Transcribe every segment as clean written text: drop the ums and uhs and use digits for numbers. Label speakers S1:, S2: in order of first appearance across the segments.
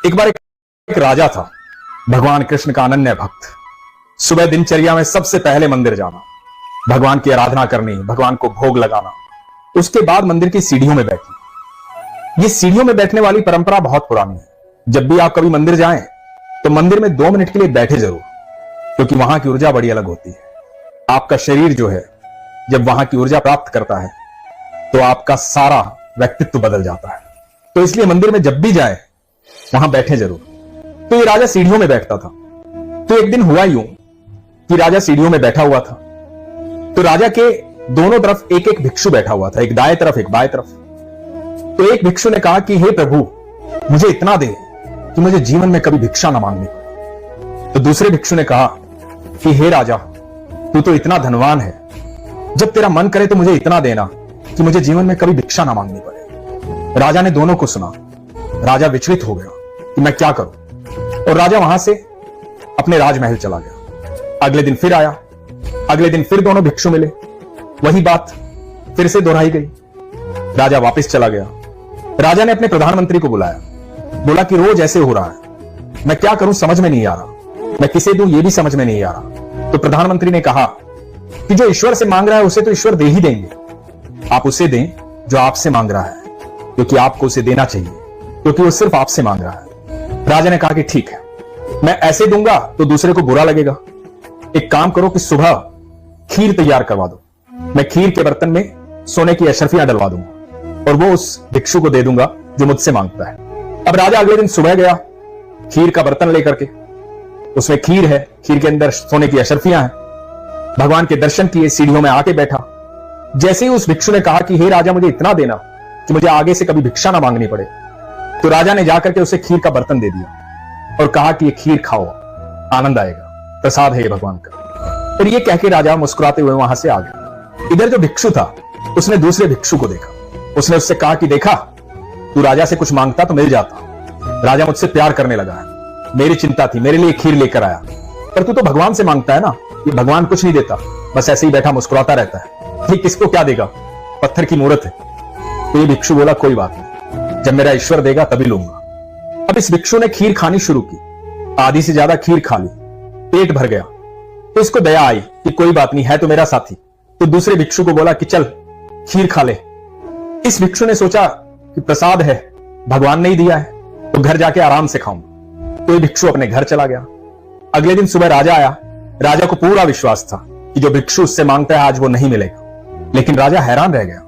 S1: एक बार एक राजा था, भगवान कृष्ण का अनन्य भक्त। सुबह दिनचर्या में सबसे पहले मंदिर जाना, भगवान की आराधना करनी, भगवान को भोग लगाना, उसके बाद मंदिर की सीढ़ियों में बैठना। ये सीढ़ियों में बैठने वाली परंपरा बहुत पुरानी है। जब भी आप कभी मंदिर जाएं तो मंदिर में 2 मिनट के लिए बैठे जरूर, क्योंकि वहां की ऊर्जा बड़ी अलग होती है। आपका शरीर जो है जब वहां की ऊर्जा प्राप्त करता है तो आपका सारा व्यक्तित्व बदल जाता है। तो इसलिए मंदिर में जब भी जाए वहां बैठे जरूर। तो ये राजा सीढ़ियों में बैठता था। तो एक दिन हुआ यूं कि राजा सीढ़ियों में बैठा हुआ था, तो राजा के दोनों तरफ एक एक भिक्षु बैठा हुआ था, एक दाएं तरफ एक बाएं तरफ। तो एक भिक्षु ने कहा कि हे प्रभु, मुझे इतना दे कि मुझे जीवन में कभी भिक्षा ना मांगनी पड़े। तो दूसरे भिक्षु ने कहा कि हे राजा, तू तो इतना धनवान है, जब तेरा मन करे तो मुझे इतना देना कि मुझे जीवन में कभी भिक्षा ना मांगनी पड़े। राजा ने दोनों को सुना। राजा विचलित हो गया कि मैं क्या करूं, और राजा वहां से अपने राजमहल चला गया। अगले दिन फिर आया, अगले दिन फिर दोनों भिक्षु मिले, वही बात फिर से दोहराई गई। राजा वापस चला गया। राजा ने अपने प्रधानमंत्री को बुलाया, बोला कि रोज ऐसे हो रहा है, मैं क्या करूं समझ में नहीं आ रहा, मैं किसे दूं ये भी समझ में नहीं आ रहा। तो प्रधानमंत्री ने कहा कि जो ईश्वर से मांग रहा है उसे तो ईश्वर दे ही देंगे, आप उसे दें जो आपसे मांग रहा है, क्योंकि आपको उसे देना चाहिए, क्योंकि वो सिर्फ आपसे मांग रहा है। राजा ने कहा कि ठीक है, मैं ऐसे दूंगा तो दूसरे को बुरा लगेगा। एक काम करो कि सुबह खीर तैयार करवा दो, मैं खीर के बर्तन में सोने की अशरफियां डलवा दूंगा और वो उस भिक्षु को दे दूंगा जो मुझसे मांगता है। अब राजा अगले दिन सुबह गया खीर का बर्तन लेकर के, उसमें खीर है, खीर के अंदर सोने की अशरफियां हैं। भगवान के दर्शन किए, सीढ़ियों में आके बैठा। जैसे ही उस भिक्षु ने कहा कि हे राजा, मुझे इतना देना कि मुझे आगे से कभी भिक्षा ना मांगनी पड़े, तो राजा ने जाकर के उसे खीर का बर्तन दे दिया और कहा कि ये खीर खाओ, आनंद आएगा, प्रसाद है ये भगवान का। और ये कह के राजा मुस्कुराते हुए वहां से आ गया। इधर जो भिक्षु था उसने दूसरे भिक्षु को देखा, उसने उससे कहा कि देखा, तू राजा से कुछ मांगता तो मिल जाता, राजा मुझसे प्यार करने लगा है, मेरी चिंता थी, मेरे लिए खीर लेकर आया, पर तू तो भगवान से मांगता है ना, ये भगवान कुछ नहीं देता, बस ऐसे ही बैठा मुस्कुराता रहता है, ये किसको क्या देगा, पत्थर की मूर्त है। तो ये भिक्षु बोला कोई बात नहीं, जब मेरा ईश्वर देगा तभी लूंगा। अब इस भिक्षु ने खीर खानी शुरू की, आधी से ज्यादा खीर खा ली, पेट भर गया। तो इसको दया आई कि कोई बात नहीं, है तो मेरा साथी। तो दूसरे भिक्षु को बोला कि चल खीर खा ले। इस भिक्षु ने सोचा कि प्रसाद है, भगवान ने ही दिया है, तो घर जाके आराम से खाऊंगा। तो ये भिक्षु अपने घर चला गया। अगले दिन सुबह राजा आया। राजा को पूरा विश्वास था कि जो भिक्षु उससे मांगता है आज वो नहीं मिलेगा, लेकिन राजा हैरान रह गया।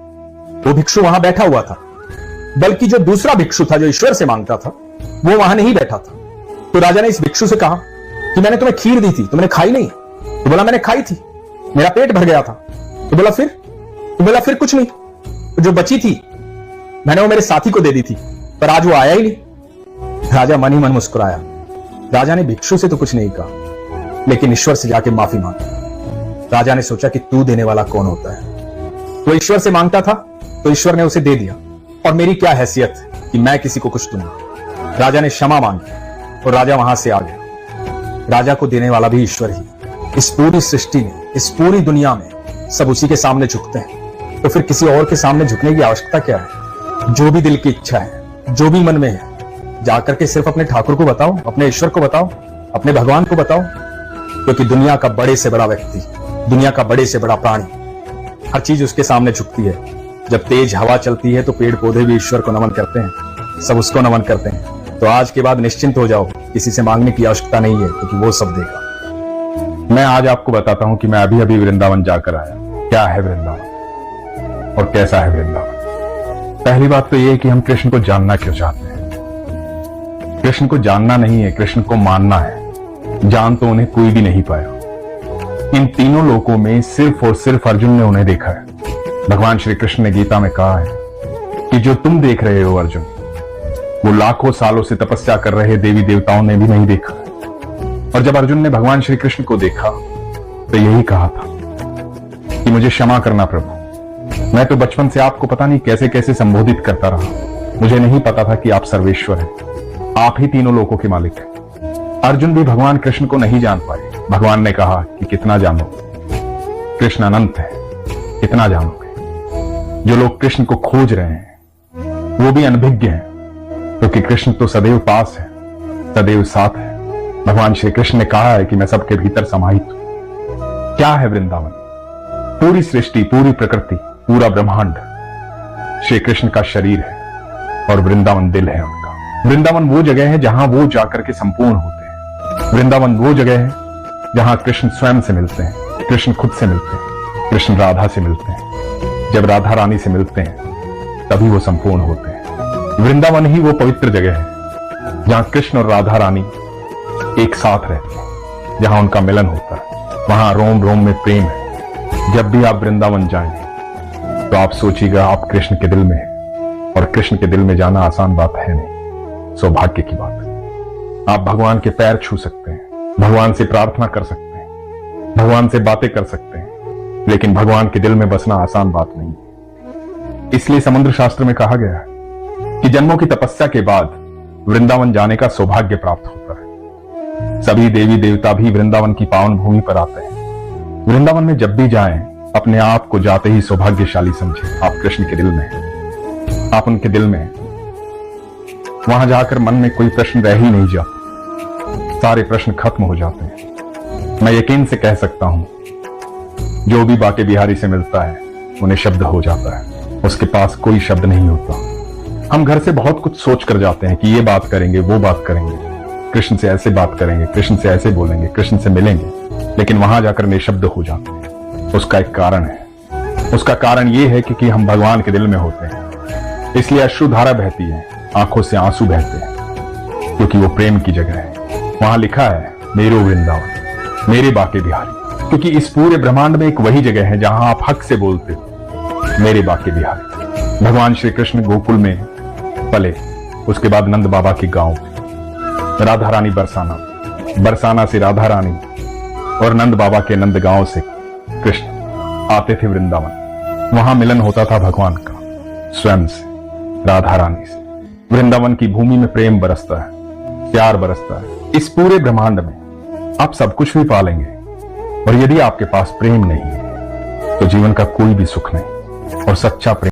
S1: वो भिक्षु वहां बैठा हुआ था, बल्कि जो दूसरा भिक्षु था जो ईश्वर से मांगता था वो वहां नहीं बैठा था। तो राजा ने इस भिक्षु से कहा कि मैंने तुम्हें खीर दी थी, तुमने खाई नहीं? तो बोला मैंने खाई थी, मेरा पेट भर गया था। तो बोला फिर? तो बोला फिर कुछ नहीं, तो जो बची थी मैंने वो मेरे साथी को दे दी थी, पर आज वो आया ही नहीं। राजा मन ही मन मुस्कुराया। राजा ने भिक्षु से तो कुछ नहीं कहा, लेकिन ईश्वर से जाके माफी मांगी। राजा ने सोचा कि तू देने वाला कौन होता है। वो ईश्वर से मांगता था तो ईश्वर ने उसे दे दिया, और मेरी क्या हैसियत कि मैं किसी को कुछ दूंगा। राजा ने क्षमा मांगी और राजा वहां से आ गया। राजा को देने वाला भी ईश्वर ही। इस पूरी सृष्टि में, इस पूरी दुनिया में सब उसी के सामने झुकते हैं, तो फिर किसी और के सामने झुकने की आवश्यकता क्या है? जो भी दिल की इच्छा है, जो भी मन में है, जाकर के सिर्फ अपने ठाकुर को बताओ, अपने ईश्वर को बताओ, अपने भगवान को बताओ, क्योंकि दुनिया का बड़े से बड़ा व्यक्ति, दुनिया का बड़े से बड़ा प्राणी, हर चीज उसके सामने झुकती है। जब तेज हवा चलती है तो पेड़ पौधे भी ईश्वर को नमन करते हैं, सब उसको नमन करते हैं। तो आज के बाद निश्चिंत हो जाओ, किसी से मांगने की आवश्यकता नहीं है, क्योंकि वो सब देगा।
S2: मैं आज आपको बताता हूं कि मैं अभी अभी वृंदावन जाकर आया। क्या है वृंदावन और कैसा है वृंदावन? पहली बात तो यह है कि हम कृष्ण को जानना क्यों चाहते हैं। कृष्ण को जानना नहीं है, कृष्ण को मानना है। जान तो उन्हें कोई भी नहीं पाया। इन तीनों लोकों में सिर्फ और सिर्फ अर्जुन ने उन्हें देखा है। भगवान श्री कृष्ण ने गीता में कहा है कि जो तुम देख रहे हो अर्जुन, वो लाखों सालों से तपस्या कर रहे देवी देवताओं ने भी नहीं देखा। और जब अर्जुन ने भगवान श्री कृष्ण को देखा तो यही कहा था कि मुझे क्षमा करना प्रभु, मैं तो बचपन से आपको पता नहीं कैसे कैसे संबोधित करता रहा, मुझे नहीं पता था कि आप सर्वेश्वर हैं, आप ही तीनों लोकों के मालिक हैं। अर्जुन भी भगवान कृष्ण को नहीं जान पाए। भगवान ने कहा कि कितना जानोगे, कृष्ण अनंत है, कितना जानोगे। जो लोग कृष्ण को खोज रहे हैं वो भी अनभिज्ञ हैं, क्योंकि कृष्ण तो सदैव पास है, सदैव साथ है। भगवान श्री कृष्ण ने कहा है कि मैं सबके भीतर समाहित हूं। क्या है वृंदावन? पूरी सृष्टि, पूरी प्रकृति, पूरा ब्रह्मांड श्री कृष्ण का शरीर है और वृंदावन दिल है उनका। वृंदावन वो जगह है जहां वो जाकर के संपूर्ण होते हैं। वृंदावन वो जगह है जहां कृष्ण स्वयं से मिलते हैं, कृष्ण खुद से मिलते हैं, कृष्ण राधा से मिलते हैं। जब राधा रानी से मिलते हैं तभी वो संपूर्ण होते हैं। वृंदावन ही वो पवित्र जगह है जहां कृष्ण और राधा रानी एक साथ रहते हैं, जहां उनका मिलन होता है, वहां रोम रोम में प्रेम है। जब भी आप वृंदावन जाएं तो आप सोचिएगा आप कृष्ण के दिल में हैं, और कृष्ण के दिल में जाना आसान बात है नहीं, सौभाग्य की बात है। आप भगवान के पैर छू सकते हैं, भगवान से प्रार्थना कर सकते हैं, भगवान से बातें कर सकते हैं, लेकिन भगवान के दिल में बसना आसान बात नहीं है। इसलिए समुद्र शास्त्र में कहा गया है कि जन्मों की तपस्या के बाद वृंदावन जाने का सौभाग्य प्राप्त होता है। सभी देवी देवता भी वृंदावन की पावन भूमि पर आते हैं। वृंदावन में जब भी जाएं, अपने आप को जाते ही सौभाग्यशाली समझें। आप कृष्ण के दिल में हैं, आप उनके दिल में हैं। वहां जाकर मन में कोई प्रश्न रह ही नहीं जाते, सारे प्रश्न खत्म हो जाते हैं। मैं यकीन से कह सकता हूं, जो भी बाके बिहारी से मिलता है उन्हें शब्द हो जाता है, उसके पास कोई शब्द नहीं होता। हम घर से बहुत कुछ सोच कर जाते हैं कि ये बात करेंगे, वो बात करेंगे, कृष्ण से ऐसे बात करेंगे, कृष्ण से ऐसे बोलेंगे, कृष्ण से मिलेंगे, लेकिन वहां जाकर निशब्द हो जाते हैं। उसका एक कारण है। उसका कारण यह है कि हम भगवान के दिल में होते हैं, इसलिए अश्रुधारा बहती है, आंखों से आंसू बहते हैं, क्योंकि वो प्रेम की जगह है। वहां लिखा है मेरो वृंदावन, मेरे बाके बिहारी, क्योंकि इस पूरे ब्रह्मांड में एक वही जगह है जहां आप हक से बोलते हो मेरे बाके बिहारी। भगवान श्री कृष्ण गोकुल में पले, उसके बाद नंद बाबा के गांव में, राधा रानी बरसाना, बरसाना से राधा रानी और नंद बाबा के नंद गांव से कृष्ण आते थे वृंदावन। वहां मिलन होता था भगवान का स्वयं से, राधा रानी से। वृंदावन की भूमि में प्रेम बरसता है, प्यार बरसता है। इस पूरे ब्रह्मांड में आप सब कुछ भी पालेंगे, और यदि आपके पास प्रेम नहीं है तो जीवन का कोई भी सुख नहीं। और सच्चा प्रेम